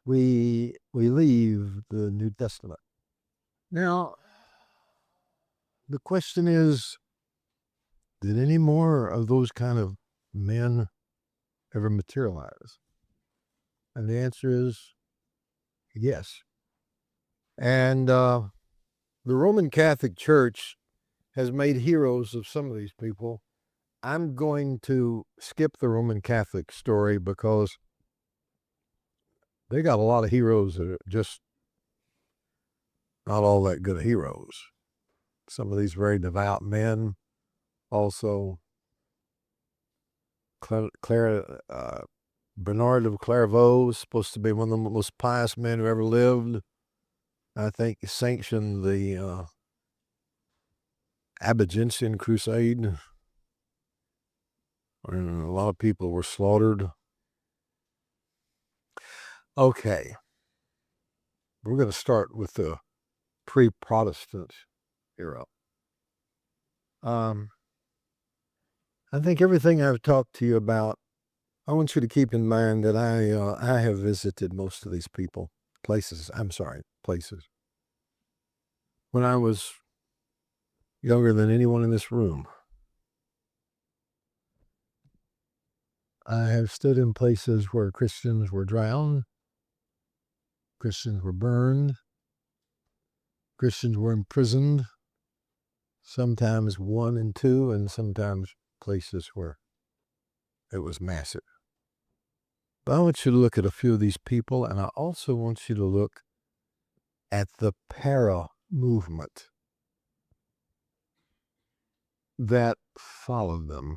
we leave the New Testament. Now, the question is, did any more of those kind of men ever materialize? And the answer is yes. And the Roman Catholic Church has made heroes of some of these people. I'm going to skip the Roman Catholic story because they got a lot of heroes that are just not all that good heroes. Some of these very devout men, also Bernard of Clairvaux was supposed to be one of the most pious men who ever lived. I think he sanctioned the Waldensian crusade, and a lot of people were slaughtered. Okay, we're going to start with the pre-Protestant era. I think everything I've talked to you about, I want you to keep in mind that I have visited most of these places. When I was younger than anyone in this room. I have stood in places where Christians were drowned, Christians were burned, Christians were imprisoned, sometimes 1 and 2, and sometimes places where it was massive. But I want you to look at a few of these people, and I also want you to look at the para movement that followed them.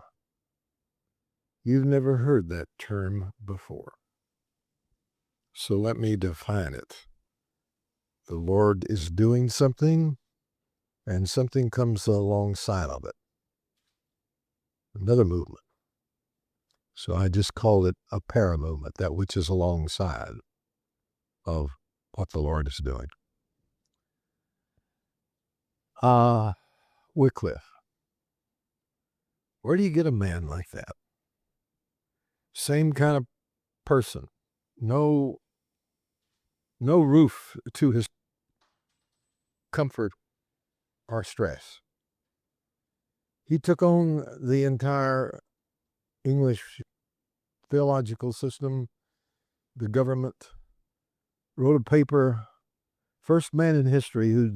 You've never heard that term before. So let me define it. The Lord is doing something, and something comes alongside of it. Another movement. So I just called it a para movement, that which is alongside of what the Lord is doing. Wycliffe. Where do you get a man like that? Same kind of person. No roof to his comfort or stress. He took on the entire English theological system, the government, wrote a paper, first man in history who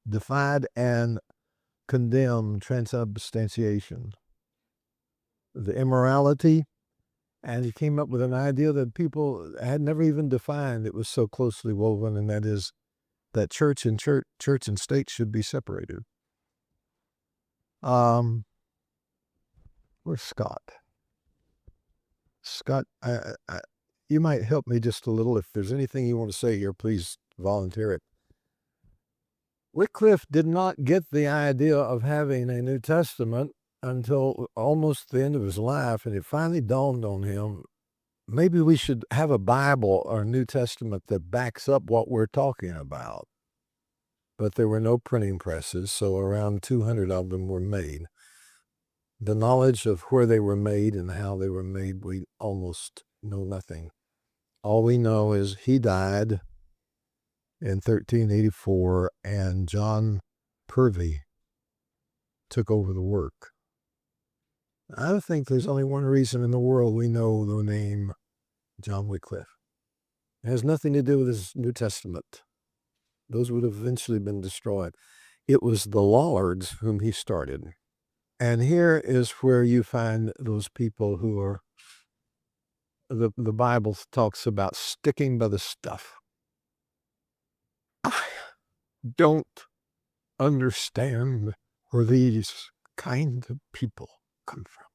defied and condemned transubstantiation, the immorality, and he came up with an idea that people had never even defined. It was so closely woven, and that is that church and state should be separated. Where's Scott? Scott, you might help me just a little. If there's anything you want to say here, please volunteer it. Wycliffe did not get the idea of having a New Testament until almost the end of his life, and it finally dawned on him, maybe we should have a Bible or a New Testament that backs up what we're talking about. But there were no printing presses, so around 200 of them were made. The knowledge of where they were made and how they were made, we almost know nothing. All we know is he died in 1384, and John Purvey took over the work. I think there's only one reason in the world we know the name John Wycliffe. It has nothing to do with his New Testament. Those would have eventually been destroyed. It was the Lollards whom he started. And here is where you find those people who are, the Bible talks about sticking by the stuff. I don't understand where these kind of people come from.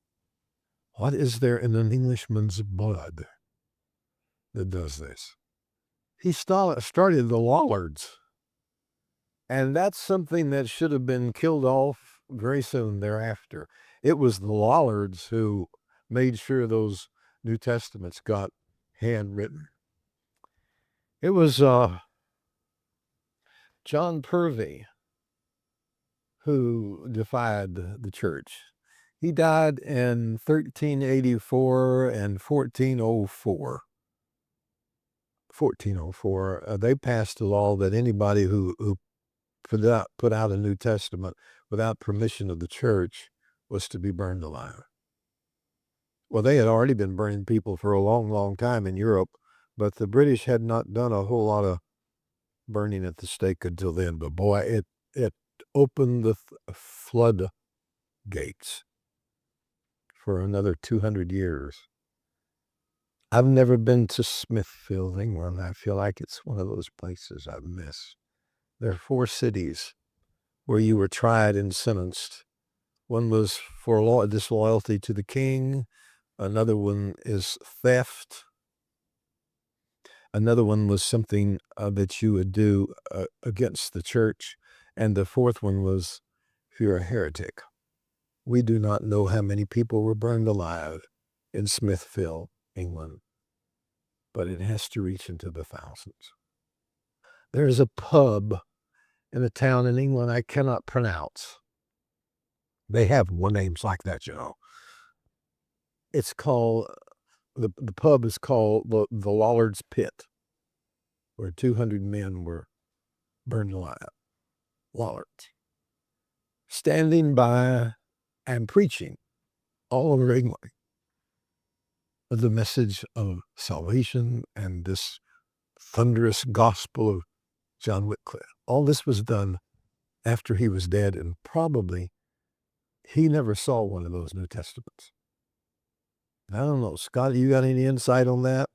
What is there in an Englishman's blood that does this? He started the Lollards. And that's something that should have been killed off very soon thereafter. It was the Lollards who made sure those New Testaments got handwritten. It was John Purvey who defied the church. He died in 1384 and 1404. 1404, they passed a law that anybody who put out a New Testament without permission of the church was to be burned alive. Well, they had already been burning people for a long, long time in Europe, but the British had not done a whole lot of burning at the stake until then. But boy, it opened the flood gates for another 200 years. I've never been to Smithfield, England. I feel like it's one of those places I've missed. There are 4 cities where you were tried and sentenced. One was for disloyalty to the king. Another one is theft. Another one was something that you would do against the church. And the 4th one was if you're a heretic. We do not know how many people were burned alive in Smithfield, England, but it has to reach into the thousands. There is a pub in a town in England I cannot pronounce. They have names like that, you know. It's called, the pub is called the Lollards Pit, where 200 men were burned alive. Lollards. Standing by and preaching all over England the message of salvation and this thunderous gospel of John Wycliffe. All this was done after he was dead, and probably he never saw one of those New Testaments. I don't know. Scott, you got any insight on that?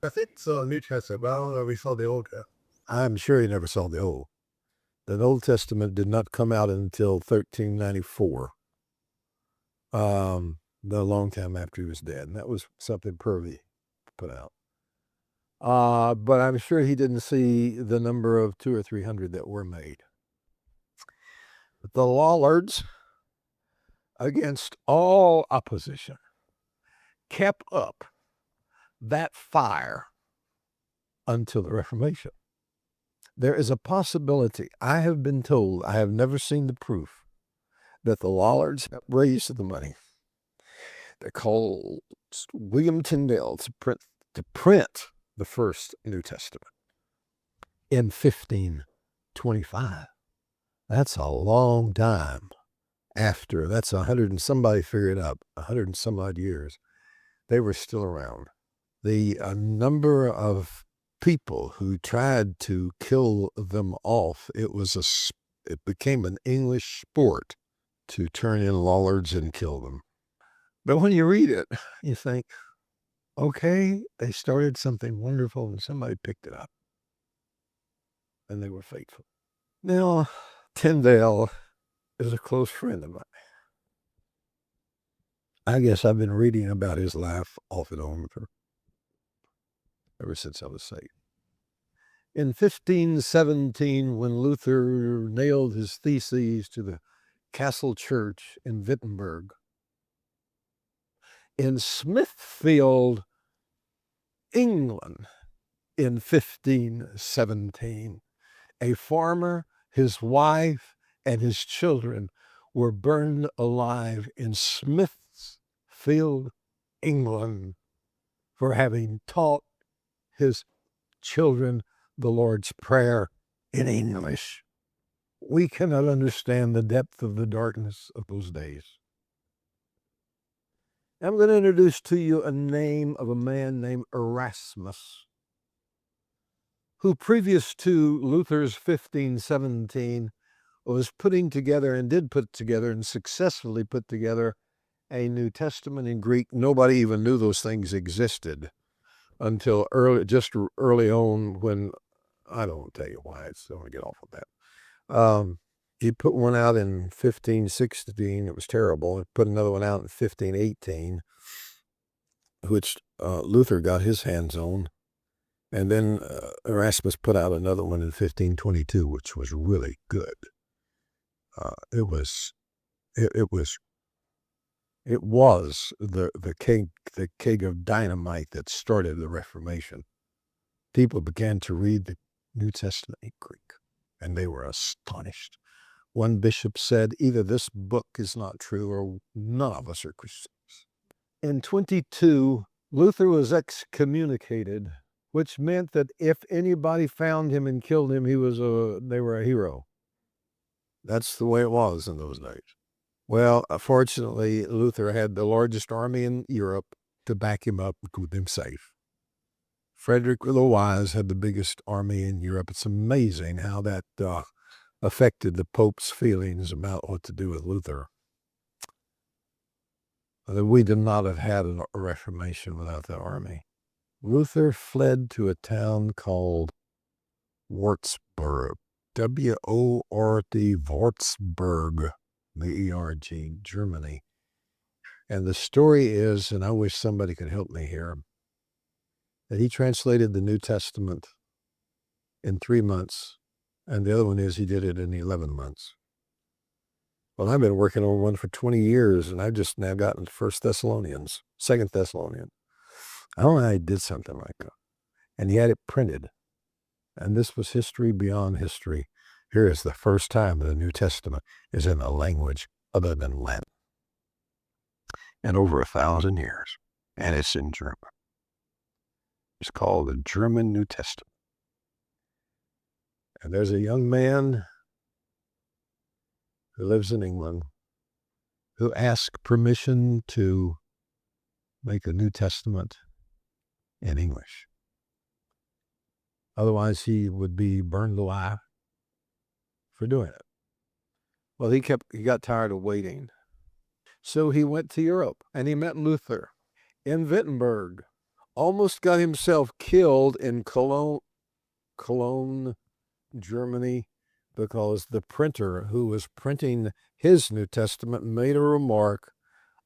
I think so, New Testament. Well, I don't know if we saw the Old Testament. I'm sure he never saw the Old. The Old Testament did not come out until 1394. A long time after he was dead. And that was something Purvey put out. But I'm sure he didn't see the number of 200 or 300 that were made. But the Lollards, against all opposition, kept up that fire until the Reformation. There is a possibility, I have been told, I have never seen the proof, that the Lollards raised the money. They called William Tyndale to print the first New Testament in 1525. That's a long time after. That's 100 and somebody figured out 100 and some odd years. They were still around. The number of people who tried to kill them off, it became an English sport to turn in Lollards and kill them. But when you read it, you think, okay, they started something wonderful and somebody picked it up. And they were faithful. Now, Tyndale is a close friend of mine. I guess I've been reading about his life off and on ever since I was saved. In 1517, when Luther nailed his theses to the castle church in Wittenberg, in Smithfield, England, in 1517, a farmer, his wife, and his children were burned alive in Smithfield, England, for having taught his children the Lord's Prayer in English. We cannot understand the depth of the darkness of those days. I'm going to introduce to you a name of a man named Erasmus, who previous to Luther's 1517 was putting together and did put together and successfully put together a New Testament in Greek. Nobody even knew those things existed until early on, when, I don't tell you why, I don't want to get off of that. He put one out in 1516. It was terrible. He put another one out in 1518, which Luther got his hands on. And then Erasmus put out another one in 1522, which was really good. It was the keg of dynamite that started the Reformation. People began to read the New Testament in Greek, and they were astonished. One bishop said, either this book is not true or none of us are Christians. In 22, Luther was excommunicated which meant that if anybody found him and killed him, they were a hero. That's the way it was in those days. Well, fortunately, Luther had the largest army in Europe to back him up and keep him safe. Frederick the Wise had the biggest army in Europe. It's amazing how that affected the Pope's feelings about what to do with Luther. We did not have had a Reformation without that army. Luther fled to a town called Würzburg, W-O-R-D, Würzburg, B-E-R-G, Germany. And the story is, and I wish somebody could help me here, that he translated the New Testament in 3 months, and the other one is he did it in 11 months. Well, I've been working on one for 20 years, and I've just now gotten to 1 Thessalonians, 2 Thessalonians. I don't know how he did something like that. And he had it printed. And this was history beyond history. Here is the first time the New Testament is in a language other than Latin. In over 1,000 years. And it's in German. It's called the German New Testament. And there's a young man who lives in England who asked permission to make a New Testament in English. Otherwise, he would be burned alive for doing it. Well, he got tired of waiting. So he went to Europe, and he met Luther in Wittenberg. Almost got himself killed in Cologne, Germany, because the printer who was printing his New Testament made a remark,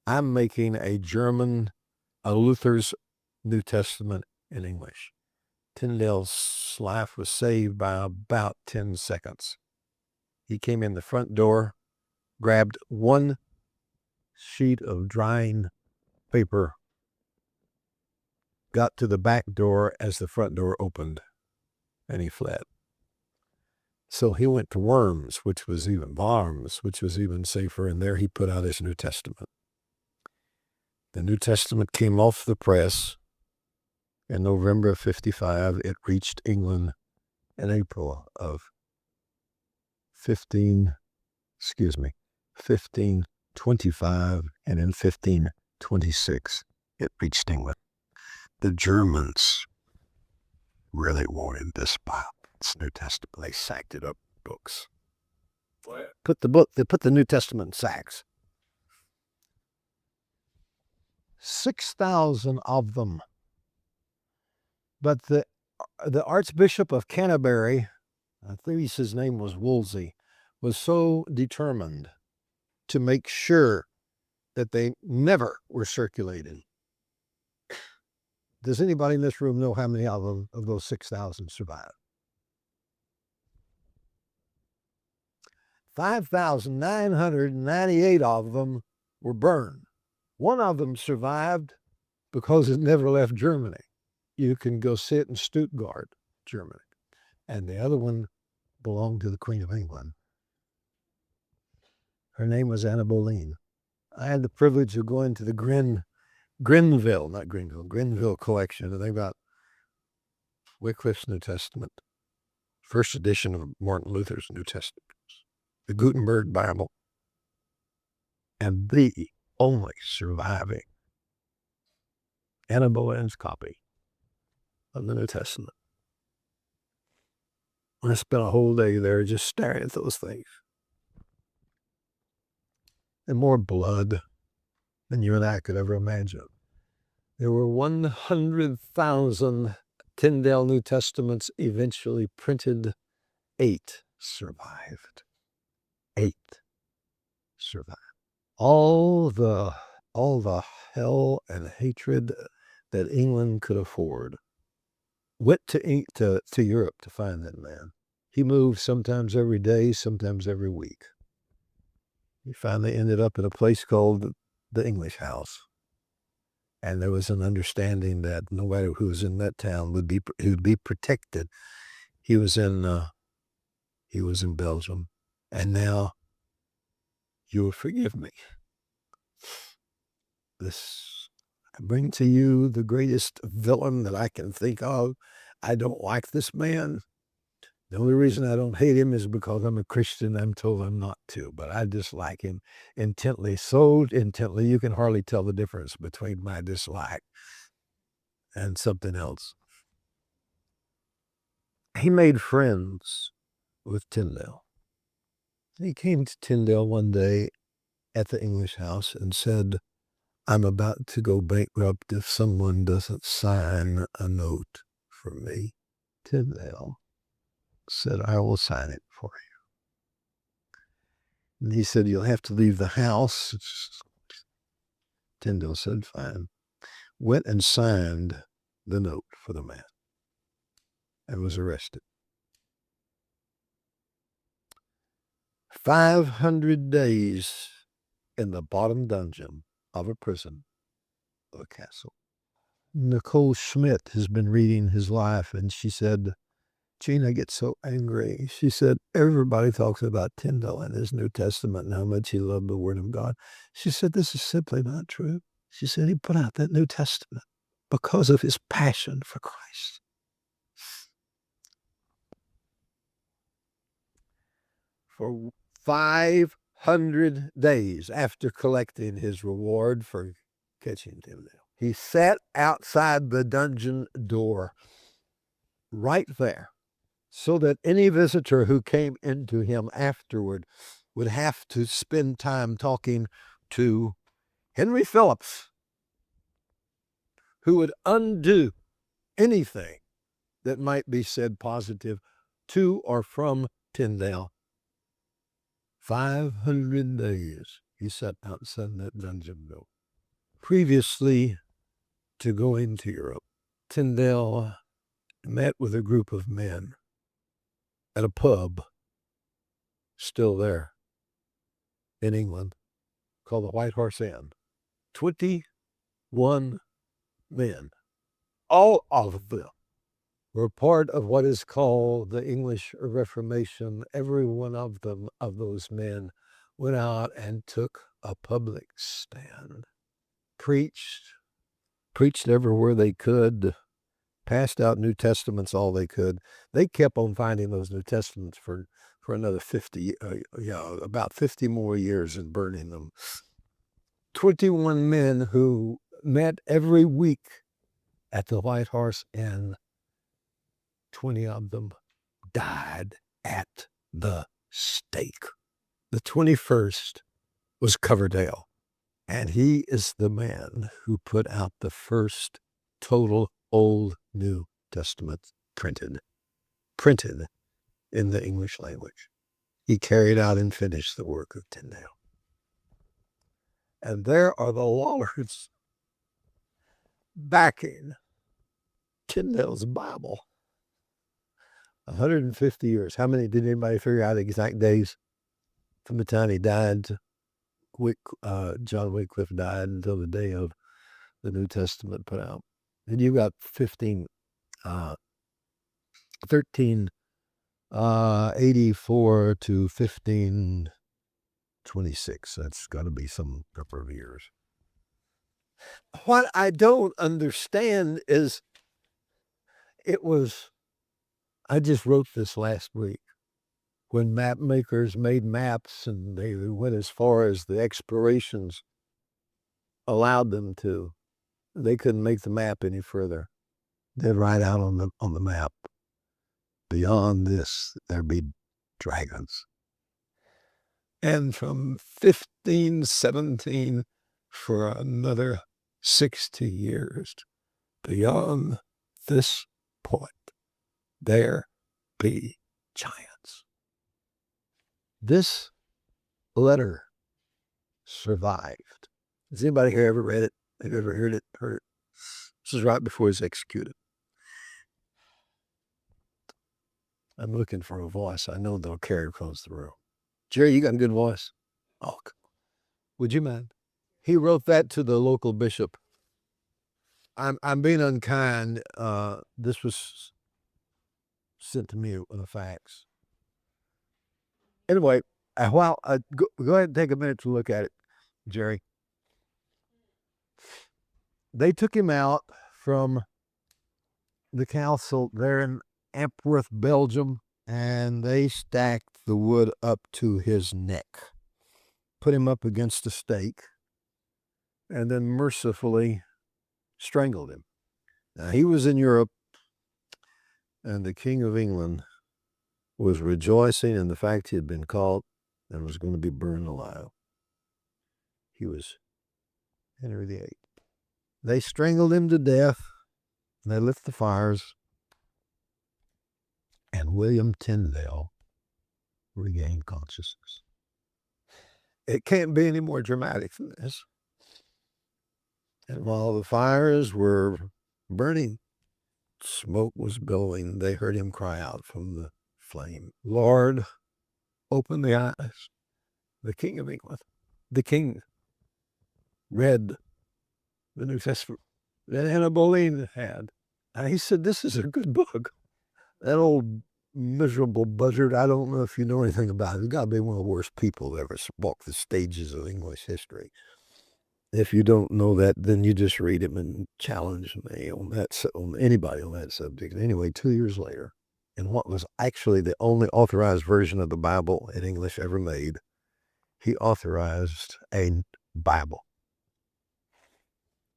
I'm making a Luther's New Testament in English. Tyndale's life was saved by about 10 seconds. He came in the front door, grabbed one sheet of drying paper, got to the back door as the front door opened, and he fled. So he went to Worms, which was even safer, and there he put out his New Testament. The New Testament came off the press in November of 55. It reached England in April of 1525, and in 1526 it reached England. The Germans really wanted this Bible, this New Testament. They sacked it up books. They put the New Testament in sacks. 6,000 of them. But the Archbishop of Canterbury, I think his name was Wolsey, was so determined to make sure that they never were circulated. Does anybody in this room know how many of those 6,000 survived? 5,998 of them were burned. One of them survived because it never left Germany. You can go see it in Stuttgart, Germany. And the other one belonged to the Queen of England. Her name was Anna Boleyn. I had the privilege of going to the Grenville collection, and they got Wycliffe's New Testament, first edition of Martin Luther's New Testament, the Gutenberg Bible, and the only surviving Anna Boleyn's copy of the New Testament. I spent a whole day there just staring at those things. And more blood than you and I could ever imagine. There were 100,000 Tyndale New Testaments eventually printed. 8 survived. 8 survived. All the hell and hatred that England could afford went to Europe to find that man. He moved sometimes every day, sometimes every week. He finally ended up in a place called the English House. And there was an understanding that no matter who was in that town would be protected. He was in Belgium. And now, you will forgive me. This I bring to you the greatest villain that I can think of. I don't like this man. The only reason I don't hate him is because I'm a Christian. I'm told I'm not to, but I dislike him intently, so intently you can hardly tell the difference between my dislike and something else. He made friends with Tyndale. He came to Tyndale one day at the English house and said, I'm about to go bankrupt if someone doesn't sign a note for me. Tyndale said, I will sign it for you. And he said, you'll have to leave the house. Tyndale said, fine. Went and signed the note for the man and was arrested. 500 days in the bottom dungeon of a prison or a castle. Nicole Schmidt has been reading his life, and she said, Gene, I get so angry. She said, everybody talks about Tyndale and his New Testament and how much he loved the Word of God. She said, this is simply not true. She said, he put out that New Testament because of his passion for Christ. For 500 days after collecting his reward for catching Tyndale, he sat outside the dungeon door right there so that any visitor who came into him afterward would have to spend time talking to Henry Phillips, who would undo anything that might be said positive to or from Tyndale. 500 days he sat outside that dungeon door. Previously to going to Europe, Tyndale met with a group of men at a pub still there in England called the White Horse Inn. 21 men, all of them were part of what is called the English Reformation. Every one of them, of those men, went out and took a public stand, preached everywhere they could, passed out New Testaments all they could. They kept on finding those New Testaments for another 50, about 50 more years and burning them. 21 men who met every week at the White Horse Inn. 20 of them died at the stake. The 21st was Coverdale, and he is the man who put out the first total Old New Testament printed in the English language. He carried out and finished the work of Tyndale. And there are the Lollards backing Tyndale's Bible. 150 years. How many did anybody figure out the exact days from the time he died? John Wycliffe died until the day of the New Testament put out. And you got 1384 to 1526. That's got to be some number of years. What I don't understand is I just wrote this last week. When map makers made maps and they went as far as the explorations allowed them to, they couldn't make the map any further. They'd write out on the map, beyond this, there be dragons. And from 1517 for another 60 years, beyond this point, there be giants. This letter survived. Has anybody here ever read it? Have you ever heard it? This is right before he was executed. I'm looking for a voice. I know they'll carry across the room. Jerry, you got a good voice. Oh, would you mind? He wrote that to the local bishop. I'm being unkind. This was sent to me on a fax. Anyway, go ahead and take a minute to look at it, Jerry. They took him out from the castle there in Antwerp, Belgium, and they stacked the wood up to his neck, put him up against a stake, and then mercifully strangled him. Now, he was in Europe, and the King of England was rejoicing in the fact he had been caught and was going to be burned alive. He was Henry VIII. They strangled him to death, and they lit the fires, and William Tyndale regained consciousness. It can't be any more dramatic than this. And while the fires were burning, smoke was billowing. They heard him cry out from the flame, "Lord, open the eyes." The King of England, the king, read the New Testament that Anna Boleyn had. And he said, "This is a good book." That old miserable buzzard, I don't know if you know anything about it. He's got to be one of the worst people who ever walked the stages of English history. If you don't know that, then you just read him and challenge me on anybody on that subject. Anyway, 2 years later, in what was actually the only authorized version of the Bible in English ever made, he authorized a Bible.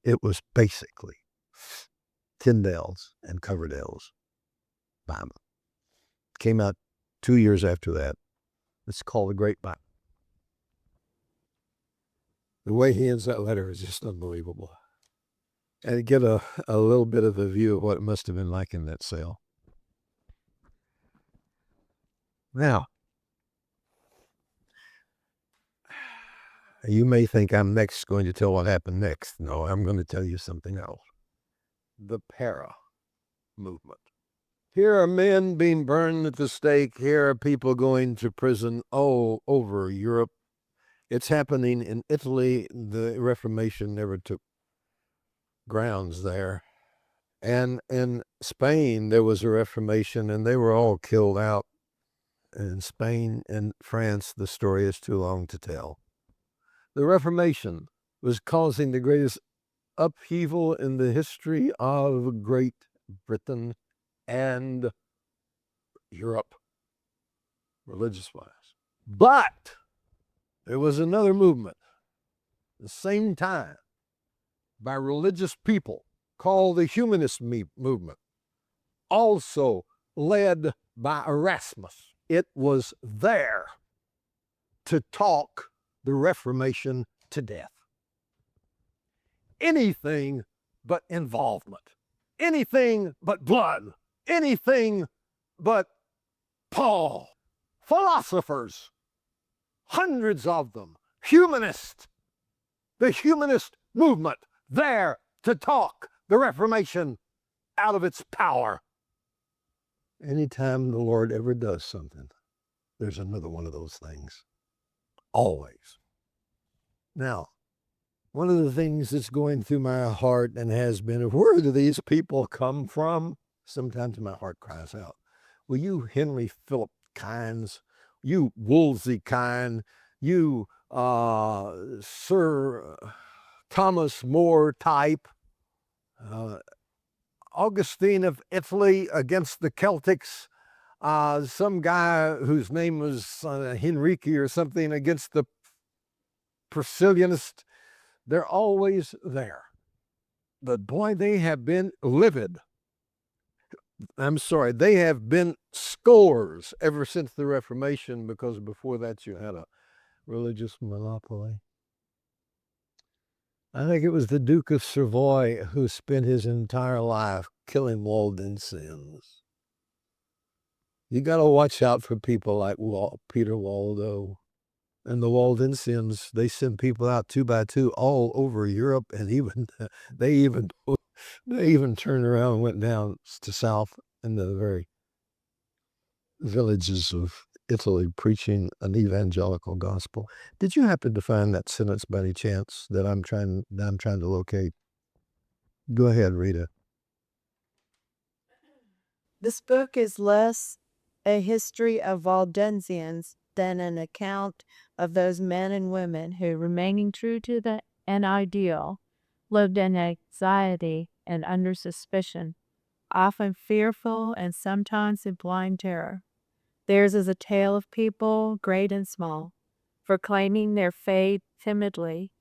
It was basically Tyndale's and Coverdale's Bible. Came out 2 years after that. It's called the Great Bible. The way he ends that letter is just unbelievable. And get a little bit of a view of what it must have been like in that cell. Now, you may think I'm next going to tell what happened next. No, I'm going to tell you something else. The para movement. Here are men being burned at the stake. Here are people going to prison all over Europe. It's happening in Italy. The Reformation never took grounds there. And in Spain, there was a Reformation, and they were all killed out. In Spain and France, the story is too long to tell. The Reformation was causing the greatest upheaval in the history of Great Britain and Europe, religious-wise. But there was another movement at the same time by religious people called the Humanist movement, also led by Erasmus. It was there to talk the Reformation to death. Anything but involvement, anything but blood, anything but Paul. Philosophers, hundreds of them, humanists, the humanist movement, there to talk the Reformation out of its power. Anytime the Lord ever does something, there's another one of those things. Always. Now, one of the things that's going through my heart and has been, where do these people come from? Sometimes my heart cries out, will you Henry Philip Kinds, you Wolsey kind, you Sir Thomas More type, Augustine of Italy against the Celtics, some guy whose name was Henrique or something against the Priscillianists. They're always there. But boy, they have been livid. I'm sorry, they have been scores ever since the Reformation, because before that you had a religious monopoly. I think it was the Duke of Savoy who spent his entire life killing Waldensians. You got to watch out for people like Peter Waldo and the Waldensians. They send people out 2 by 2 all over Europe, and they even turned around and went down to south in the very villages of Italy preaching an evangelical gospel. Did you happen to find that sentence by any chance that I'm trying to locate? Go ahead, Rita. This book is less a history of Waldensians than an account of those men and women who, remaining true to an ideal, lived in anxiety and under suspicion, often fearful and sometimes in blind terror. Theirs is a tale of people, great and small, proclaiming their faith timidly,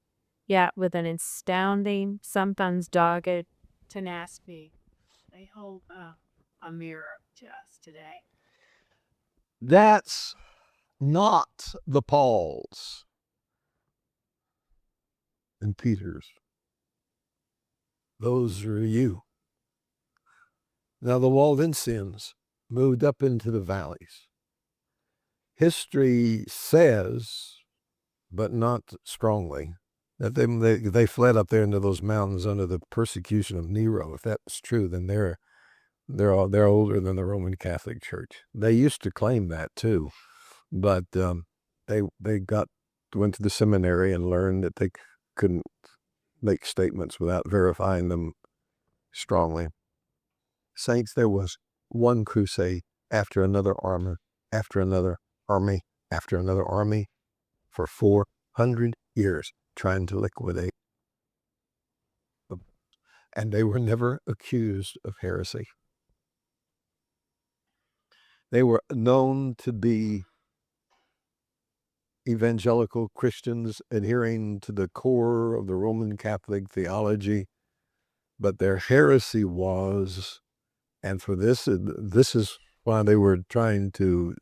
yet with an astounding, sometimes dogged tenacity. They hold up a mirror to us today. That's not the Pauls and Peters. Those are you. Now, the Waldensians moved up into the valleys. History says, but not strongly, that they fled up there into those mountains under the persecution of Nero. If that's true, then they're older than the Roman Catholic Church. They used to claim that too, but they went to the seminary and learned that they couldn't make statements without verifying them strongly. Saints, there was one crusade after another army, after another army, after another army for 400 years trying to liquidate them. And they were never accused of heresy. They were known to be evangelical Christians adhering to the core of the Roman Catholic theology, but their heresy was, and for this is why they were trying to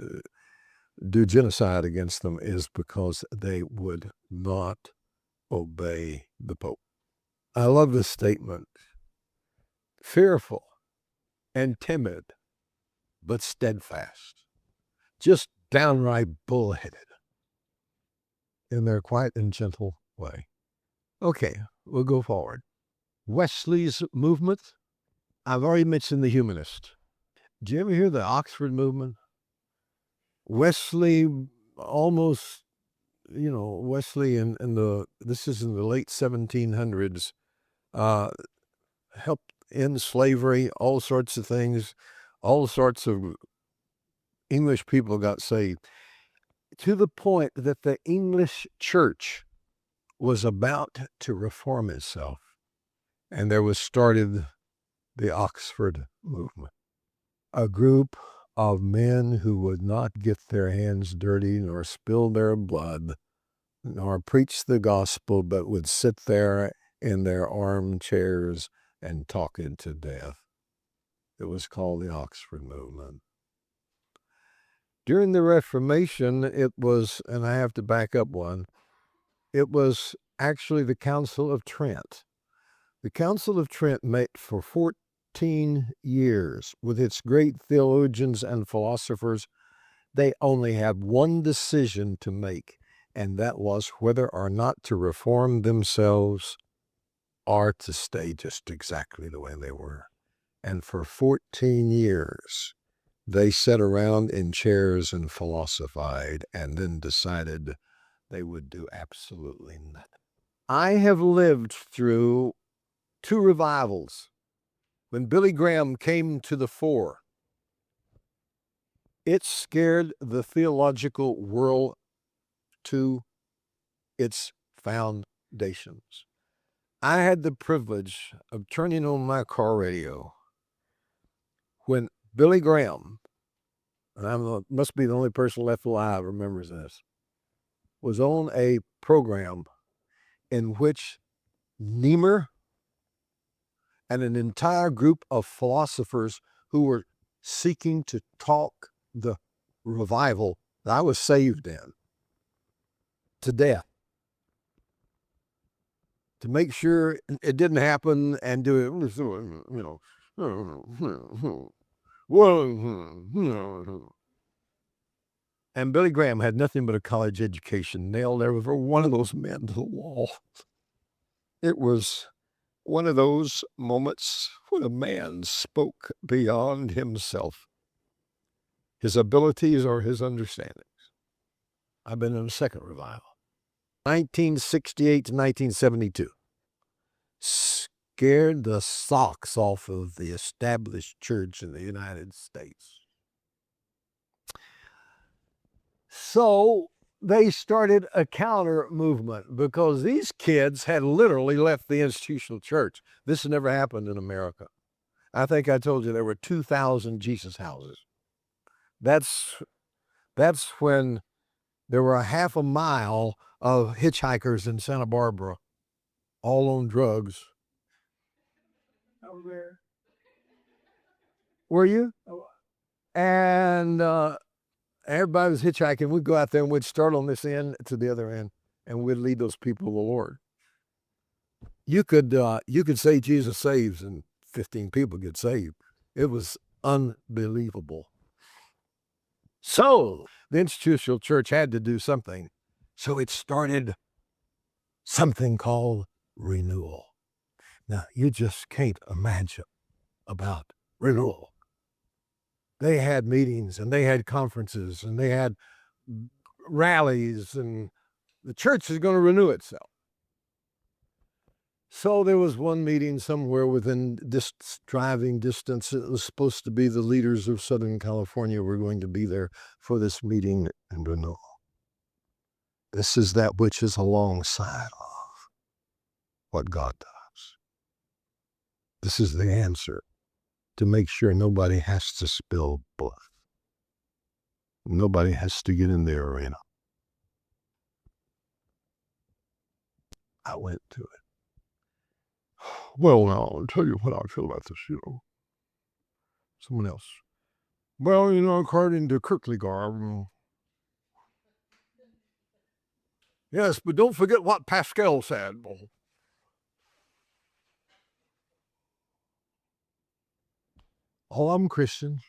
do genocide against them, is because they would not obey the Pope. I love this statement. Fearful and timid, but steadfast. Just downright bullheaded in their quiet and gentle way. Okay, we'll go forward. Wesley's movement. I've already mentioned the humanist. Did you ever hear the Oxford movement? Wesley almost, Wesley this is in the late 1700s, helped end slavery, all sorts of things, all sorts of English people got saved, to the point that the English church was about to reform itself. And there was started the Oxford movement, a group of men who would not get their hands dirty nor spill their blood nor preach the gospel, but would sit there in their armchairs and talk it to death. It was called the Oxford movement. During the Reformation, it was, and I have to back up one, it was actually the Council of Trent. The Council of Trent met for 14 years with its great theologians and philosophers. They only had one decision to make, and that was whether or not to reform themselves or to stay just exactly the way they were. And for 14 years, they sat around in chairs and philosophized and then decided they would do absolutely nothing. I have lived through 2 revivals. When Billy Graham came to the fore, it scared the theological world to its foundations. I had the privilege of turning on my car radio when Billy Graham, and I must be the only person left alive who remembers this, was on a program in which Niemer and an entire group of philosophers who were seeking to talk the revival that I was saved in to death, to make sure it didn't happen and do it, and Billy Graham had nothing but a college education, nailed every one of those men to the wall. It was one of those moments when a man spoke beyond himself, his abilities or his understandings. I've been in a second revival, 1968 to 1972. Scared the socks off of the established church in the United States. So they started a counter movement because these kids had literally left the institutional church. This never happened in America. I think I told you there were 2,000 Jesus houses. That's when there were a half a mile of hitchhikers in Santa Barbara, all on drugs. Over there. Were you? Oh. And everybody was hitchhiking. We'd go out there and we'd start on this end to the other end, and we'd lead those people to the Lord. You could say Jesus saves, and 15 people get saved. It was unbelievable. So the institutional church had to do something. So it started something called renewal. Now, you just can't imagine about renewal. They had meetings and they had conferences and they had rallies, and the church is going to renew itself. So there was one meeting somewhere within this driving distance. It was supposed to be the leaders of Southern California were going to be there for this meeting and renewal. This is that which is alongside of what God does. This is the answer to make sure nobody has to spill blood. Nobody has to get in the arena. I went to it. Well, now, I'll tell you what I feel about this, Someone else. Well, according to Kierkegaard. Yes, but don't forget what Pascal said. All of them Christians,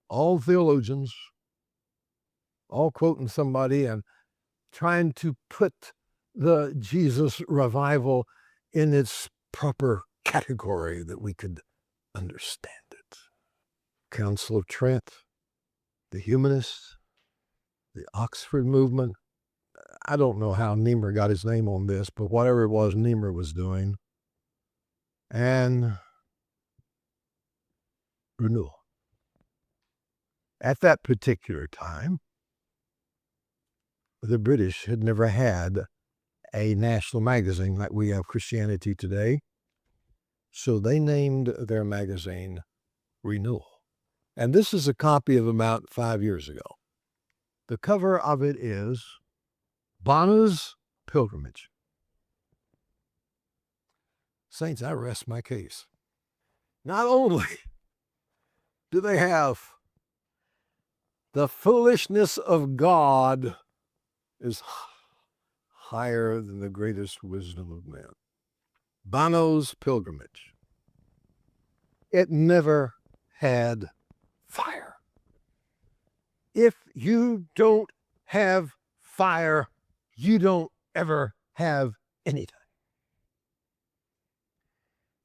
all theologians, all quoting somebody and trying to put the Jesus revival in its proper category that we could understand it. Council of Trent, the humanists, the Oxford movement. I don't know how Niemer got his name on this, but whatever it was Niemer was doing. And renewal. At that particular time, the British had never had a national magazine like we have Christianity Today. So they named their magazine Renewal. And this is a copy of about 5 years ago. The cover of it is Bonner's Pilgrimage. Saints, I rest my case. Not only do they have the foolishness of God is higher than the greatest wisdom of men. Bono's Pilgrimage. It never had fire. If you don't have fire, you don't ever have anything.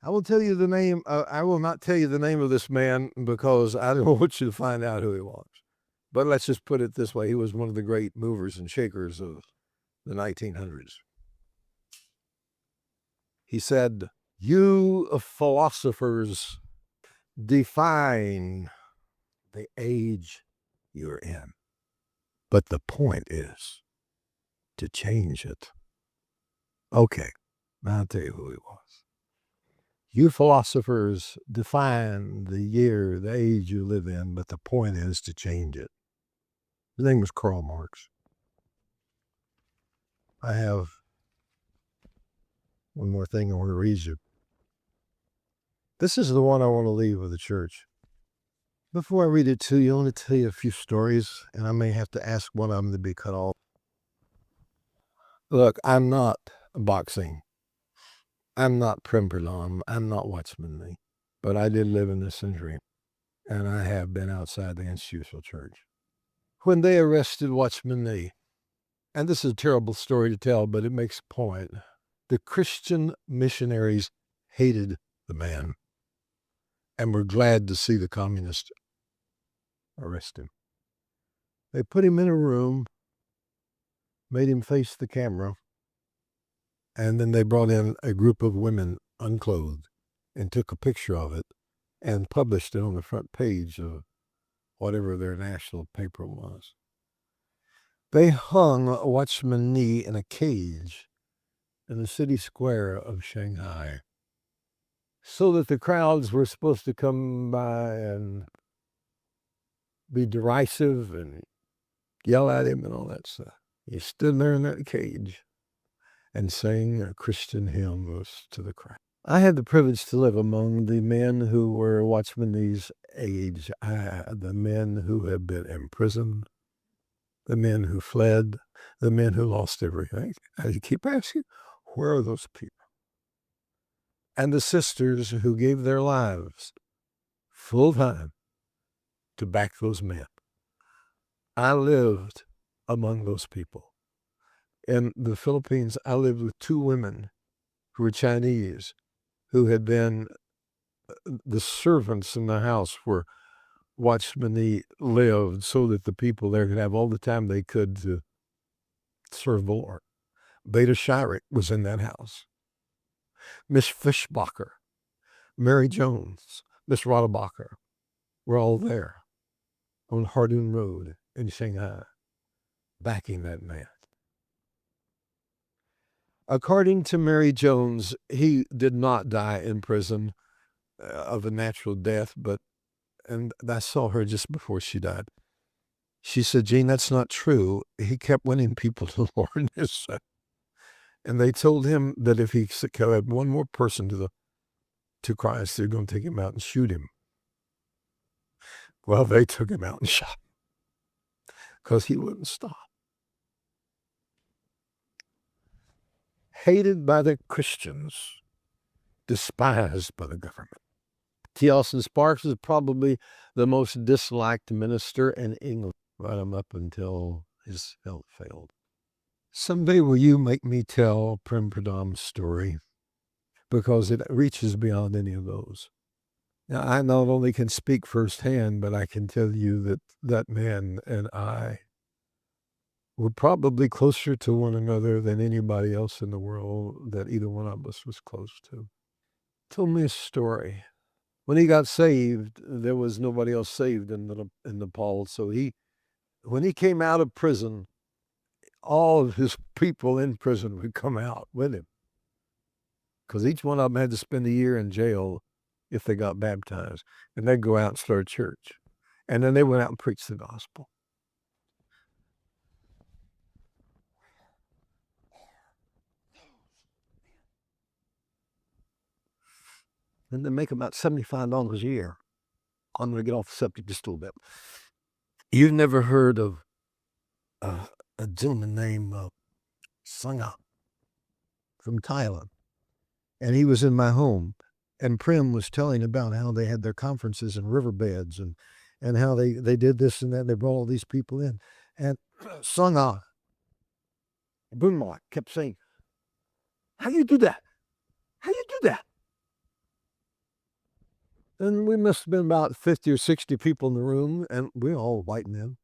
I will tell you the name. I will not tell you the name of this man because I don't want you to find out who he was. But let's just put it this way. He was one of the great movers and shakers of the 1900s. He said, "You philosophers define the age you're in. But the point is to change it." Okay, I'll tell you who he was. You philosophers define the year, the age you live in, but the point is to change it. His name was Karl Marx. I have one more thing I want to read you. This is the one I want to leave with the church. Before I read it to you, I want to tell you a few stories, and I may have to ask one of them to be cut off. Look, I'm not boxing. I'm not Prem Pradhan. I'm not Watchman Nee. But I did live in this century, and I have been outside the institutional church. When they arrested Watchman Nee, and this is a terrible story to tell, but it makes a point, the Christian missionaries hated the man and were glad to see the communists arrest him. They put him in a room, made him face the camera, and then they brought in a group of women unclothed and took a picture of it and published it on the front page of whatever their national paper was. They hung Watchman Nee in a cage in the city square of Shanghai, so that the crowds were supposed to come by and be derisive and yell at him and all that stuff. He stood there in that cage and sang Christian hymns to the crowd. I had the privilege to live among the men who were Watchman Nee's age, the men who had been imprisoned, the men who fled, the men who lost everything. I keep asking, where are those people? And the sisters who gave their lives full time to back those men. I lived among those people. In the Philippines, I lived with two women who were Chinese, who had been the servants in the house where Watchman Nee lived, so that the people there could have all the time they could to serve the Lord. Beta Shirik was in that house. Miss Fischbacher, Mary Jones, Miss Rodebacher were all there on Hardun Road in Shanghai, backing that man. According to Mary Jones, he did not die in prison of a natural death, and I saw her just before she died. She said, Gene, that's not true. He kept winning people to the Lord. And they told him that if he had one more person to Christ, they're going to take him out and shoot him. Well, they took him out and shot him because he wouldn't stop. Hated by the Christians, despised by the government. T. Austin Sparks is probably the most disliked minister in England, right up until his health failed. Someday will you make me tell Prem Pradhan's story, because it reaches beyond any of those. Now, I not only can speak firsthand, but I can tell you that that man and I were probably closer to one another than anybody else in the world that either one of us was close to. Told me a story. When he got saved, there was nobody else saved in Nepal. So when he came out of prison, all of his people in prison would come out with him, because each one of them had to spend a year in jail if they got baptized, and they'd go out and start a church, and then they went out and preached the gospel. And they make about $75 a year. I'm going to get off the subject just a little bit. You've never heard of a gentleman named Sangha from Thailand, and he was in my home, and Prem was telling about how they had their conferences in riverbeds and how they did this and that. They brought all these people in, and Sangha Bunma kept saying, "How do you do that? How do you do that?" And we must have been about 50 or 60 people in the room, and we're all white men.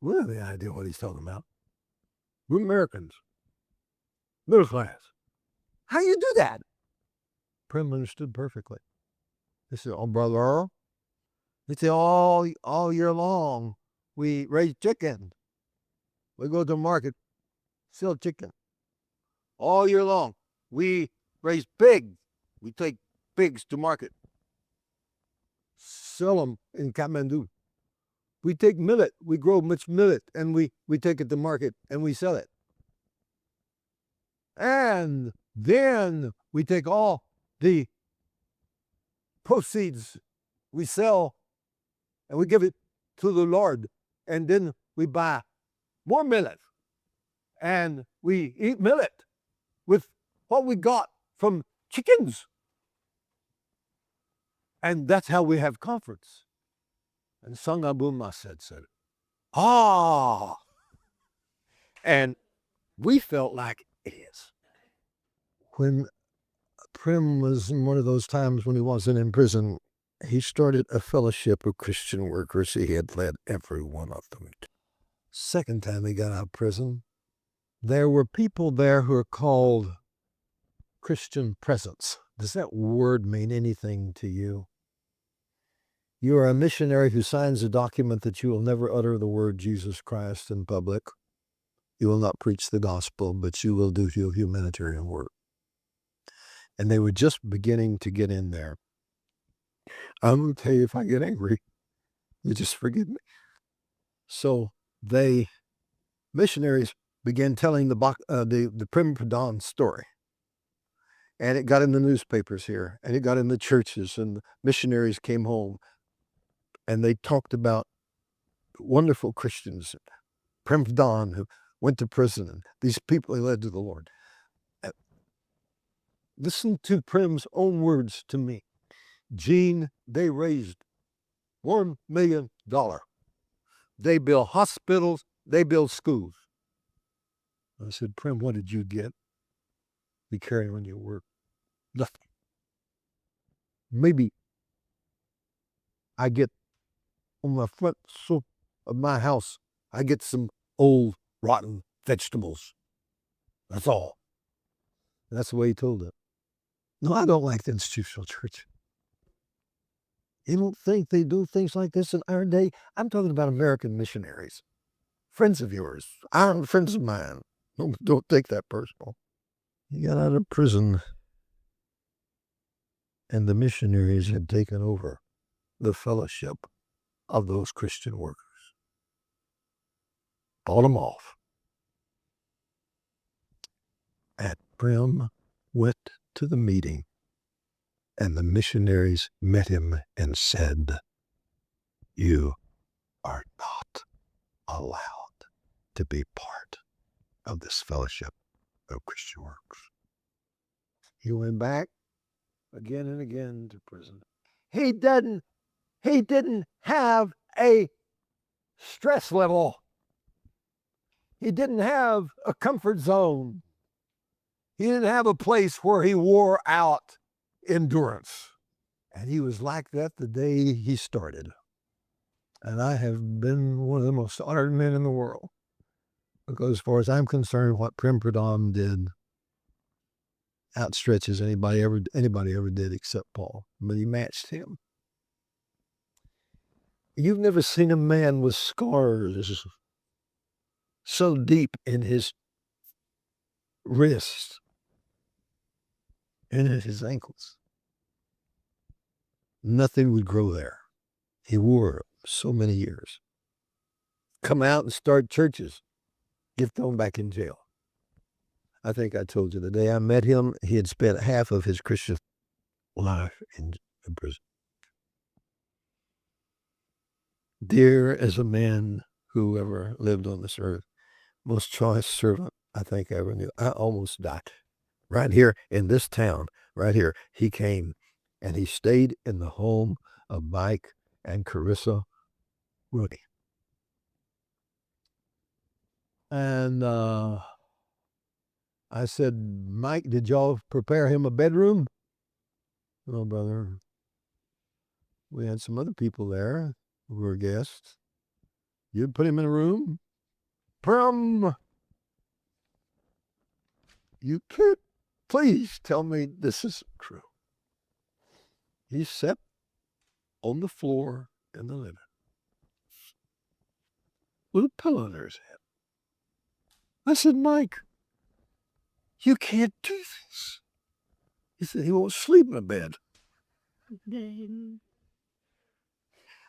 We have no idea what he's talking about. We're Americans, middle class. How do you do that? Prem understood perfectly. He said, "Oh, brother," he said, all year long, we raise chicken. We go to the market, sell chicken. All year long, we raise pigs. We take pigs to market, sell them in Kathmandu. We take millet. We grow much millet, and we take it to market, and we sell it. And then we take all the proceeds we sell, and we give it to the Lord, and then we buy more millet, and we eat millet with what we got from chickens. And that's how we have conference. And Sangha Bunma said, "Ah!" And we felt like idiots. When Prem was in one of those times when he wasn't in prison, he started a fellowship of Christian workers. He had led every one of them. Second time he got out of prison, there were people there who are called Christian presence. Does that word mean anything to you? You are a missionary who signs a document that you will never utter the word Jesus Christ in public. You will not preach the gospel, but you will do your humanitarian work. And they were just beginning to get in there. I'm going to tell you, if I get angry, you just forgive me. So missionaries began telling the Prem Pradhan story. And it got in the newspapers here, and it got in the churches, and the missionaries came home, and they talked about wonderful Christians, Prem Pradhan, who went to prison, and these people he led to the Lord. Listen to Prem's own words to me. Gene, they raised $1 million. They build hospitals, they build schools. I said, Prem, what did you get? Be carrying on your work. Nothing. Maybe I get on the front stoop of my house, I get some old rotten vegetables. That's all. And that's the way he told it. No, I don't like the institutional church. You don't think they do things like this in our day? I'm talking about American missionaries. Friends of yours. Friends of mine. Don't take that personal. He got out of prison, and the missionaries had taken over the fellowship of those Christian workers. Bought them off. And Prem went to the meeting, and the missionaries met him and said, you are not allowed to be part of this fellowship of Christian works. He went back again and again to prison. He didn't have a stress level. He didn't have a comfort zone. He didn't have a place where he wore out endurance. And he was like that the day he started. And I have been one of the most honored men in the world. Because as far as I'm concerned, what Prem Pradhan did outstretches anybody ever did except Paul. But he matched him. You've never seen a man with scars so deep in his wrist and in his ankles. Nothing would grow there. He wore so many years. Come out and start churches. Get thrown back in jail. I think I told you the day I met him, he had spent half of his Christian life in prison. Dear as a man who ever lived on this earth, most choice servant I think I ever knew. I almost died. Right here in this town, right here, he came and he stayed in the home of Mike and Carissa Rooney. And I said, Mike, did y'all prepare him a bedroom? No, brother. We had some other people there who were guests. You'd put him in a room? Prem, you can't, please tell me this is true. He sat on the floor in the living with a pillow under his head. I said, Mike, you can't do this. He said he won't sleep in a bed.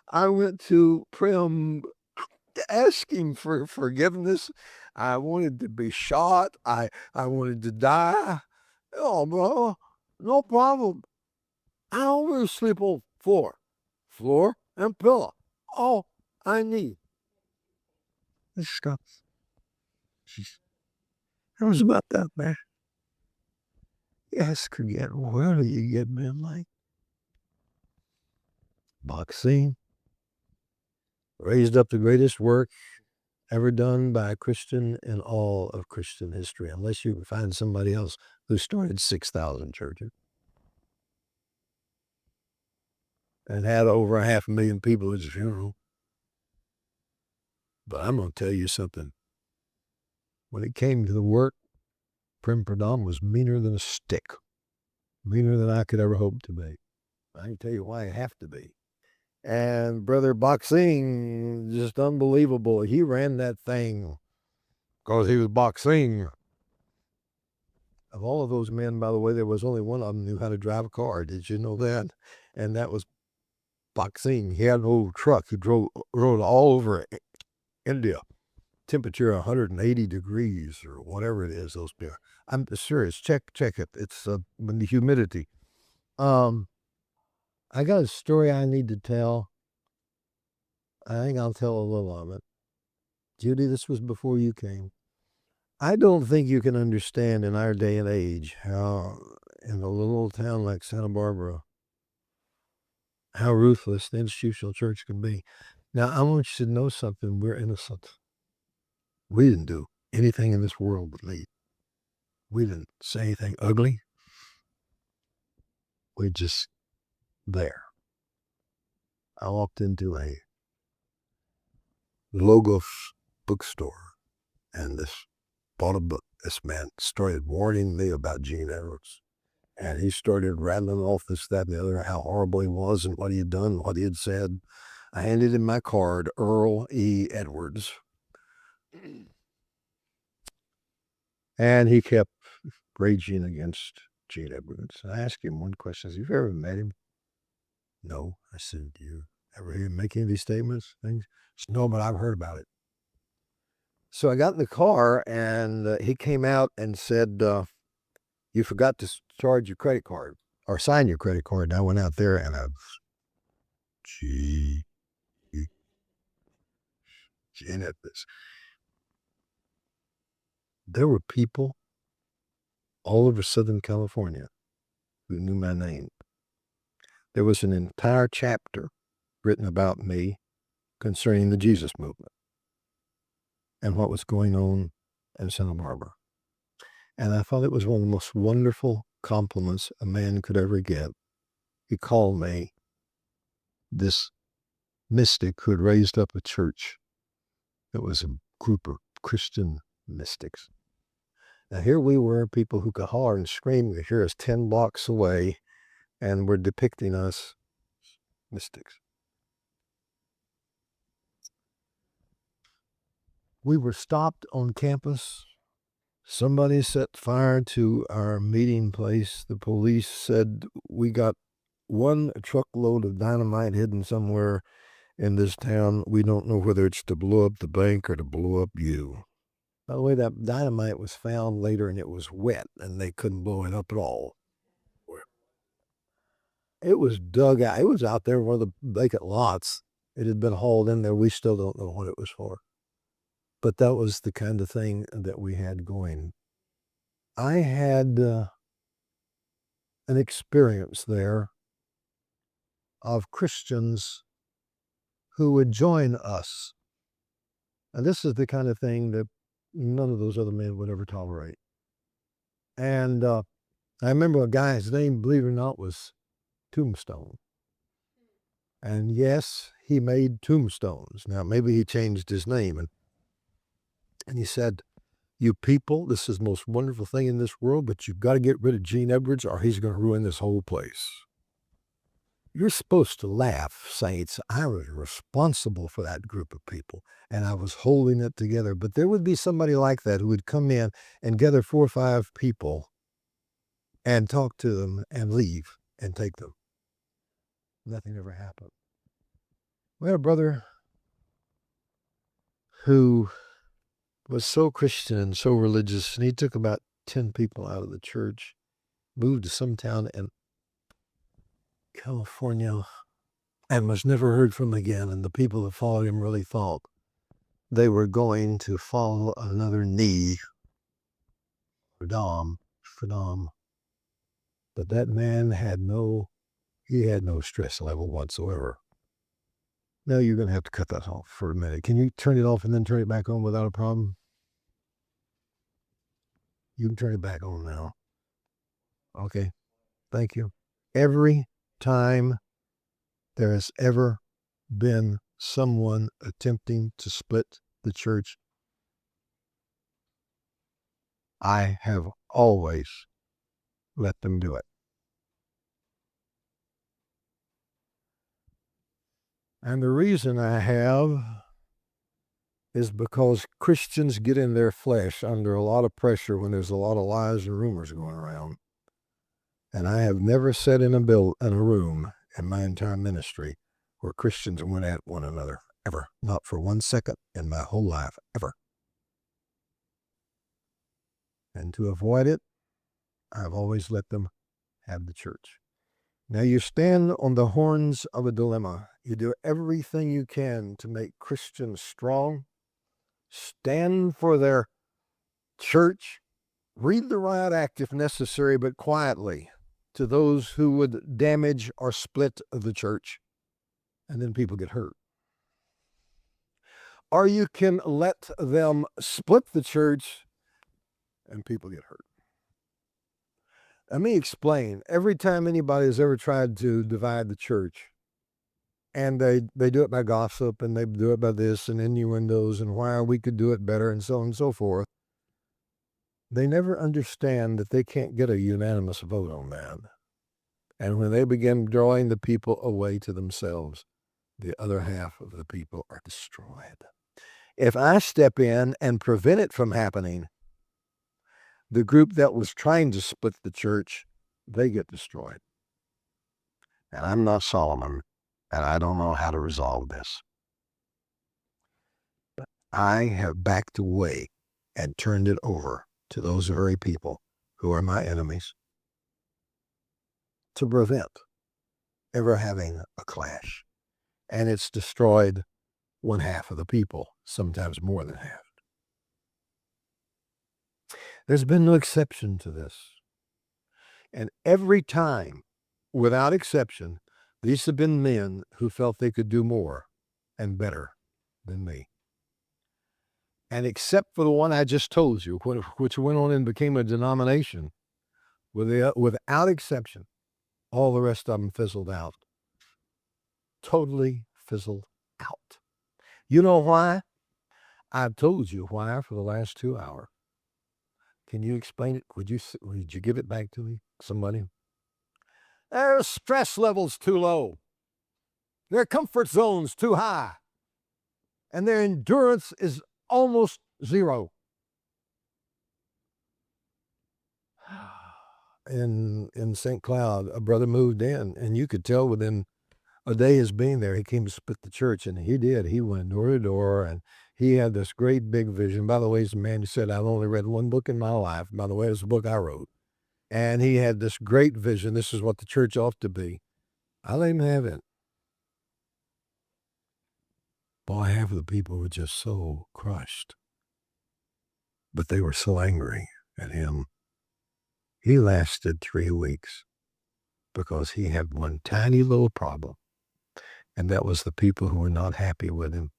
I went to Prem asking for forgiveness. I wanted to be shot. I wanted to die. Oh, bro, no problem. I always sleep on floor and pillow. All I need. This stuff. It was about that, man. Yes, again, where do you get men like? Boxing raised up the greatest work ever done by a Christian in all of Christian history, unless you can find somebody else who started 6,000 churches and had over 500,000 people at his funeral. But I'm going to tell you something. When it came to the work, Prem Pradhan was meaner than a stick, meaner than I could ever hope to be. I can tell you why I have to be. And Brother Boxing, just unbelievable. He ran that thing because he was boxing. Of all of those men, by the way, there was only one of them who knew how to drive a car. Did you know that? And that was Boxing. He had an old truck. He rode all over India. Temperature 180 degrees or whatever it is. Those beer. I'm serious. Check it. It's when the humidity. I got a story I need to tell. I think I'll tell a little of it. Judy, this was before you came. I don't think you can understand in our day and age how, in a little old town like Santa Barbara, how ruthless the institutional church can be. Now, I want you to know something. We're innocent. We didn't do anything in this world but lead. We didn't say anything ugly. We're just there. I walked into a Logos bookstore and bought a book. This man started warning me about Gene Edwards. And he started rattling off this, that, and the other, how horrible he was and what he had done, what he had said. I handed him my card, Earl E. Edwards. And he kept raging against Gene Edwards. I asked him one question. I said, have you ever met him? No. I said, do you ever hear him make any of these statements? Things? He said, no, but I've heard about it. So I got in the car, and he came out and said, you forgot to charge your credit card or sign your credit card. And I went out there and Gene Edwards. There were people all over Southern California who knew my name. There was an entire chapter written about me concerning the Jesus movement and what was going on in Santa Barbara. And I thought it was one of the most wonderful compliments a man could ever get. He called me this mystic who had raised up a church that was a group of Christian mystics. Now here we were, people who could holler and scream, could hear us 10 blocks away, and were depicting us mystics. We were stopped on campus. Somebody set fire to our meeting place. The police said we got one truckload of dynamite hidden somewhere in this town. We don't know whether it's to blow up the bank or to blow up you. By the way, that dynamite was found later and it was wet and they couldn't blow it up at all. It was dug out. It was out there one of the vacant lots. It had been hauled in there. We still don't know what it was for. But that was the kind of thing that we had going. I had an experience there of Christians who would join us. And this is the kind of thing that none of those other men would ever tolerate. And I remember a guy, his name, believe it or not, was Tombstone. And yes, he made tombstones. Now, maybe he changed his name. And he said, you people, this is the most wonderful thing in this world, but you've got to get rid of Gene Edwards or he's going to ruin this whole place. You're supposed to laugh, saints. I was responsible for that group of people, and I was holding it together. But there would be somebody like that who would come in and gather 4 or 5 people and talk to them and leave and take them. Nothing ever happened. We had a brother who was so Christian and so religious, and he took about 10 people out of the church, moved to some town in California, and was never heard from again. And the people that followed him really thought they were going to follow another Nee, Pradhan. But that man had no stress level whatsoever. Now you're going to have to cut that off for a minute. Can you turn it off and then turn it back on without a problem? You can turn it back on now. Okay. Thank you. Every time there has ever been someone attempting to split the church, I have always let them do it. And the reason I have is because Christians get in their flesh under a lot of pressure when there's a lot of lies and rumors going around. And I have never sat in a room in my entire ministry where Christians went at one another, ever. Not for 1 second in my whole life, ever. And to avoid it, I've always let them have the church. Now you stand on the horns of a dilemma. You do everything you can to make Christians strong. Stand for their church. Read the riot act if necessary, but quietly, to those who would damage or split the church. And then people get hurt. Or you can let them split the church and people get hurt. Let me explain. Every time anybody has ever tried to divide the church, and they do it by gossip, and they do it by this and innuendos and why we could do it better and so on and so forth, they never understand that they can't get a unanimous vote on that. And when they begin drawing the people away to themselves, the other half of the people are destroyed. If I step in and prevent it from happening, the group that was trying to split the church, they get destroyed. And I'm not Solomon, and I don't know how to resolve this. But I have backed away and turned it over to those very people who are my enemies to prevent ever having a clash. And it's destroyed one half of the people, sometimes more than half. There's been no exception to this. And every time, without exception, these have been men who felt they could do more and better than me. And except for the one I just told you, which went on and became a denomination, without exception, all the rest of them fizzled out. Totally fizzled out. You know why? I've told you why for the last 2 hours. Can you explain it? Would you give it back to me, somebody? Their stress level's too low. Their comfort zone's too high. And their endurance is almost zero. In St. Cloud, a brother moved in, and you could tell within a day of being there, he came to split the church, and he did. He went door to door, and he had this great big vision. By the way, he's a man who said, I've only read one book in my life. By the way, it's a book I wrote. And he had this great vision. This is what the church ought to be. I let him have it. Boy, half of the people were just so crushed. But they were so angry at him. He lasted 3 weeks because he had one tiny little problem. And that was the people who were not happy with him.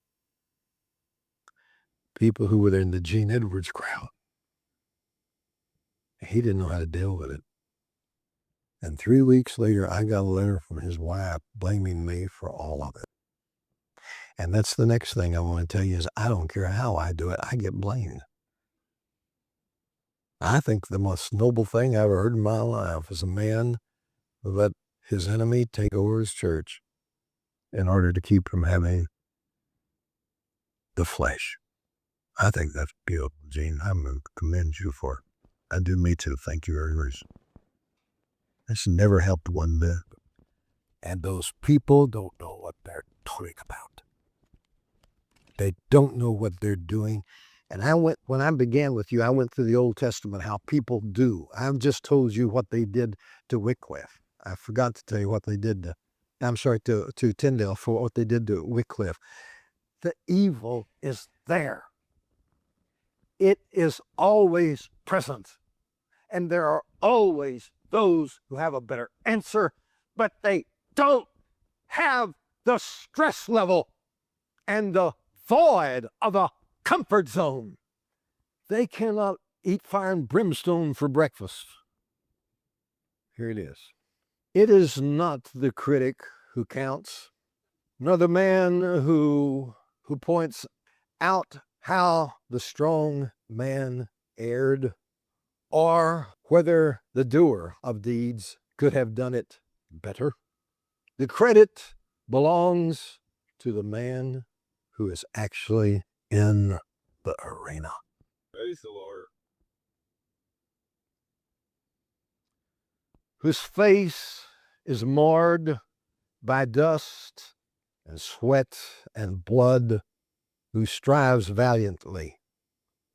People who were in the Gene Edwards crowd. He didn't know how to deal with it. And 3 weeks later, I got a letter from his wife blaming me for all of it. And that's the next thing I want to tell you is I don't care how I do it. I get blamed. I think the most noble thing I ever heard in my life is a man who let his enemy take over his church in order to keep from having the flesh. I think that's beautiful, Gene. I'm going to commend you for it. I do, me too. Thank you very much. This never helped one bit. And those people don't know what they're talking about. They don't know what they're doing. And when I began with you, I went through the Old Testament, how people do. I've just told you what they did to Wycliffe. I forgot to tell you what they did to Tyndale for what they did to Wycliffe. The evil is there. It is always present. And there are always those who have a better answer, but they don't have the stress level and the void of a comfort zone. They cannot eat fire and brimstone for breakfast. Here it is. It is not the critic who counts, nor the man who points out how the strong man erred, or whether the doer of deeds could have done it better. The credit belongs to the man who is actually in the arena. Praise the Lord. Whose face is marred by dust and sweat and blood, who strives valiantly,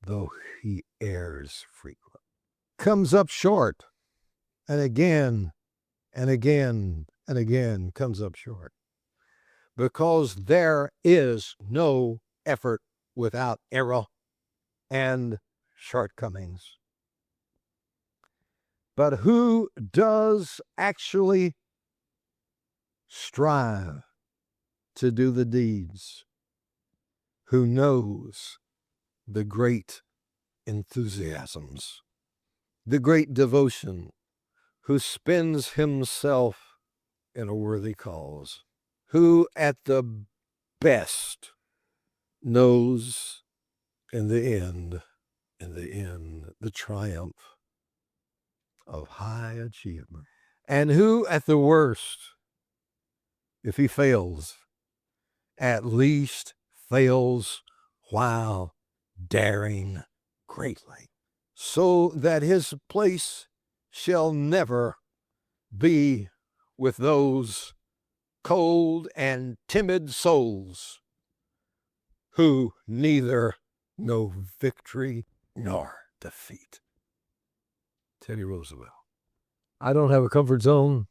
though he errs frequently, comes up short, and again and again and again comes up short, because there is no effort without error and shortcomings. But who does actually strive to do the deeds, who knows the great enthusiasms, the great devotion, who spends himself in a worthy cause, who at the best knows in the end, the triumph of high achievement, and who at the worst, if he fails, at least fails while daring greatly, so that his place shall never be with those cold and timid souls who neither know victory nor defeat. Teddy Roosevelt. I don't have a comfort zone.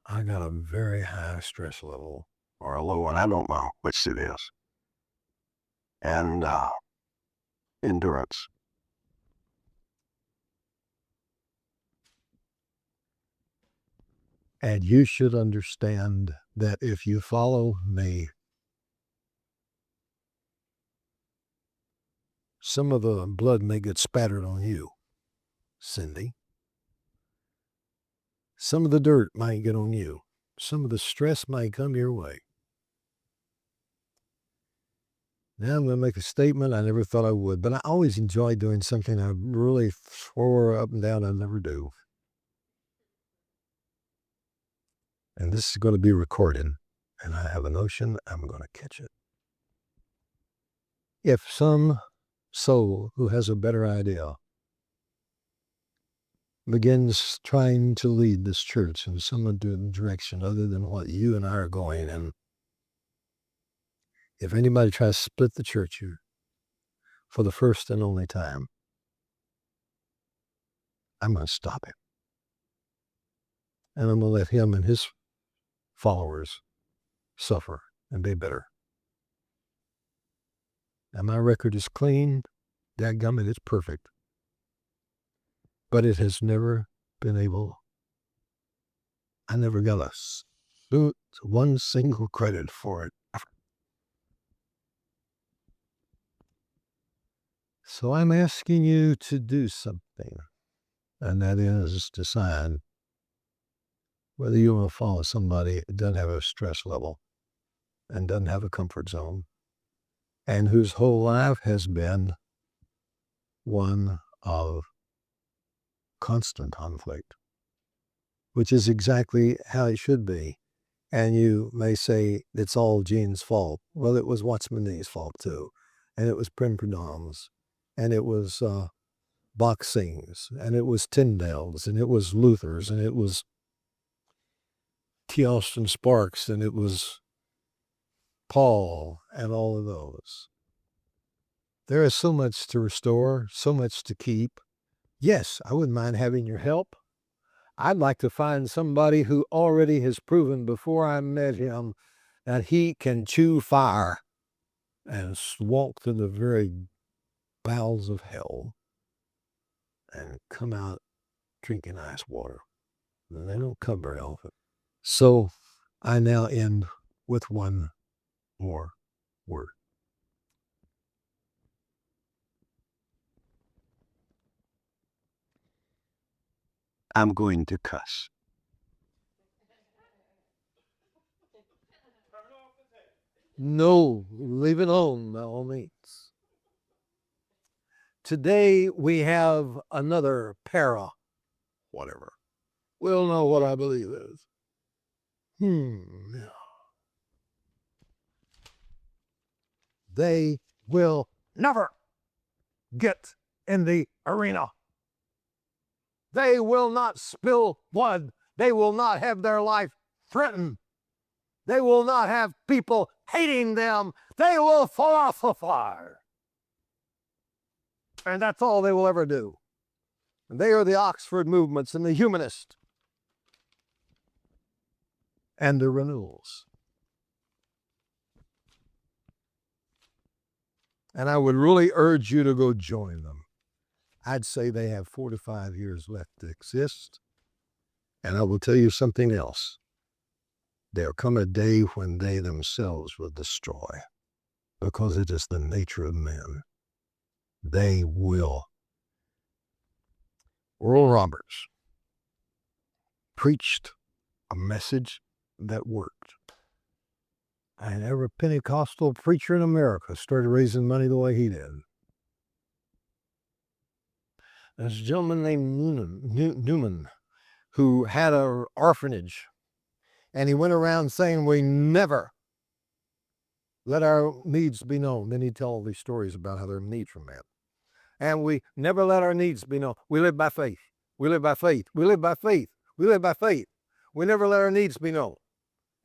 I got a very high stress level, or a low one, I don't know which it is, and endurance. And you should understand that if you follow me, some of the blood may get spattered on you, Cindy. Some of the dirt might get on you. Some of the stress might come your way. Now I'm going to make a statement I never thought I would, but I always enjoy doing something I really swore up and down I never do. And this is going to be recorded, and I have a notion I'm going to catch it. If some soul who has a better idea begins trying to lead this church in some direction other than what you and I are going in, if anybody tries to split the church here for the first and only time, I'm going to stop him. And I'm going to let him and his followers suffer and be bitter. And my record is clean. Dadgummit, it's perfect. But it has never been able, I never got one single credit for it. So I'm asking you to do something, and that is decide whether you want to follow somebody that doesn't have a stress level and doesn't have a comfort zone, and whose whole life has been one of constant conflict, which is exactly how it should be. And you may say it's all Gene's fault. Well, it was Watchman Nee's fault too, and it was Prem Pradhan's, and it was Boxing's, and it was Tyndale's, and it was Luther's, and it was T. Austin Sparks, and it was Paul, and all of those. There is so much to restore, so much to keep. Yes, I wouldn't mind having your help. I'd like to find somebody who already has proven before I met him that he can chew fire and walk through the very bowels of hell and come out drinking ice water. And they don't come very often. So I now end with one more word. I'm going to cuss. No, leave it alone by all means. Today we have another para, whatever. We'll know what I believe is. they will never get in the arena. They will not spill blood. They will not have their life threatened. They will not have people hating them. They will fall off the fire. And that's all they will ever do. And they are the Oxford movements and the humanists and the renewals. And I would really urge you to go join them. I'd say they have 4 to 5 years left to exist. And I will tell you something else. There'll come a day when they themselves will destroy, because it is the nature of men. They will. Oral Roberts preached a message that worked. And every Pentecostal preacher in America started raising money the way he did. There's a gentleman named Newman who had an orphanage, and he went around saying, we never let our needs be known. Then he'd tell all these stories about how their needs were met. And we never let our needs be known. We live by faith. We live by faith. We live by faith. We live by faith. We never let our needs be known.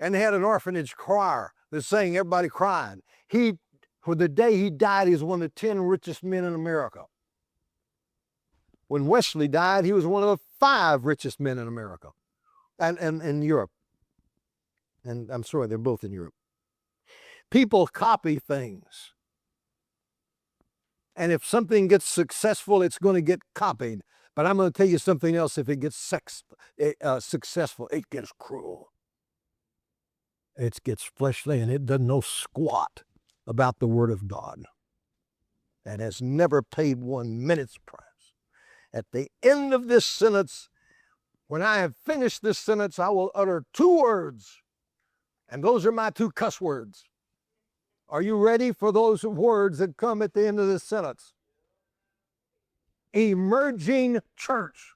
And they had an orphanage choir that sang, everybody cried. For the day he died, he was one of the 10 richest men in America. When Wesley died, he was one of the 5 richest men in America and in Europe. And I'm sorry, they're both in Europe. People copy things. And if something gets successful, it's going to get copied. But I'm going to tell you something else. If it gets successful, it gets cruel. It gets fleshly, and it doesn't know squat about the Word of God. And has never paid 1 minute's price. At the end of this sentence, when I have finished this sentence, I will utter 2 words. And those are my 2 cuss words. Are you ready for those words that come at the end of this sentence? Emerging church.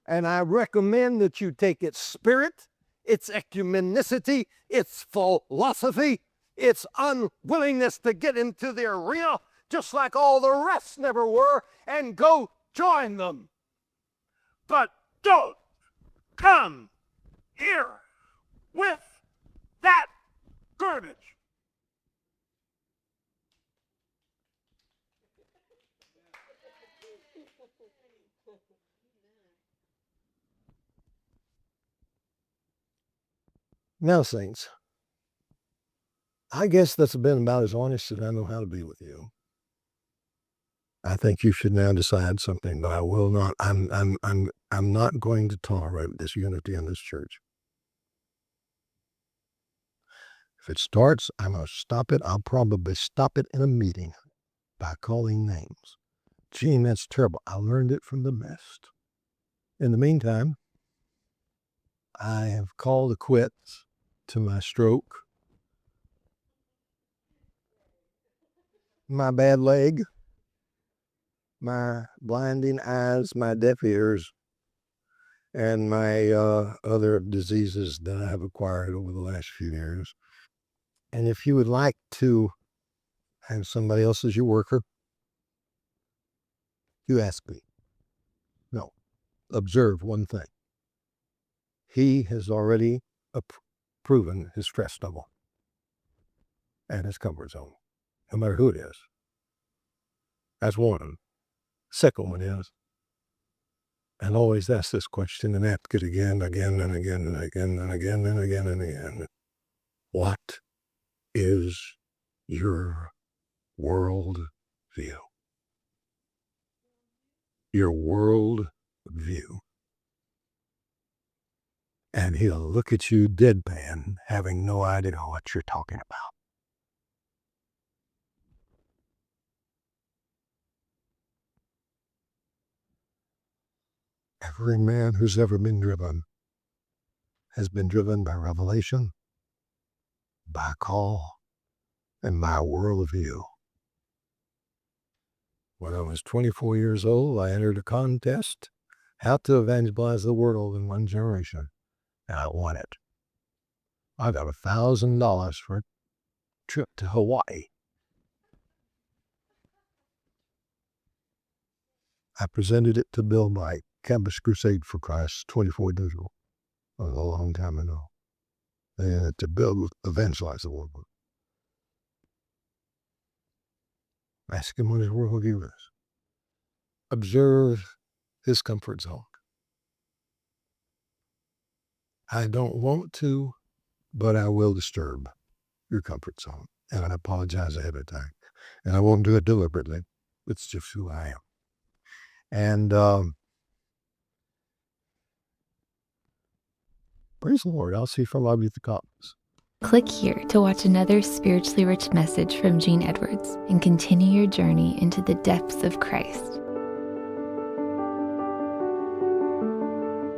And I recommend that you take its spirit, its ecumenicity, its philosophy, its unwillingness to get into the arena, just like all the rest never were, and go join them. But don't come here with that garbage. Now, saints, I guess that's been about as honest as I know how to be with you. I think you should now decide something, but I will not. I'm not going to tolerate this unity in this church. If it starts, I'm going to stop it. I'll probably stop it in a meeting by calling names. Gene, that's terrible. I learned it from the best. In the meantime, I have called a quits to my stroke, my bad leg, my blinding eyes, my deaf ears, and my other diseases that I have acquired over the last few years. And if you would like to have somebody else as your worker, you ask me. No. Observe one thing. He has already proven his stress level and his comfort zone, no matter who it is. That's one. Second one is, and always ask this question and ask it again, again, and again, and again, and again, and again, and again. What is your world view? Your world view. And he'll look at you deadpan, having no idea what you're talking about. Every man who's ever been driven has been driven by revelation, by call, and by worldview. When I was 24 years old, I entered a contest, how to evangelize the world in one generation, and I won it. I got $1,000 for a trip to Hawaii. I presented it to Bill Mike, Campus Crusade for Christ, 24 years ago. A long time ago. And to Bill evangelize the world. Ask him what his worldview is. Observe his comfort zone. I don't want to, but I will disturb your comfort zone. And I apologize ahead of time. And I won't do it deliberately. It's just who I am. And praise the Lord. I'll see you from love you at the conference. Click here to watch another spiritually rich message from Gene Edwards and continue your journey into the depths of Christ.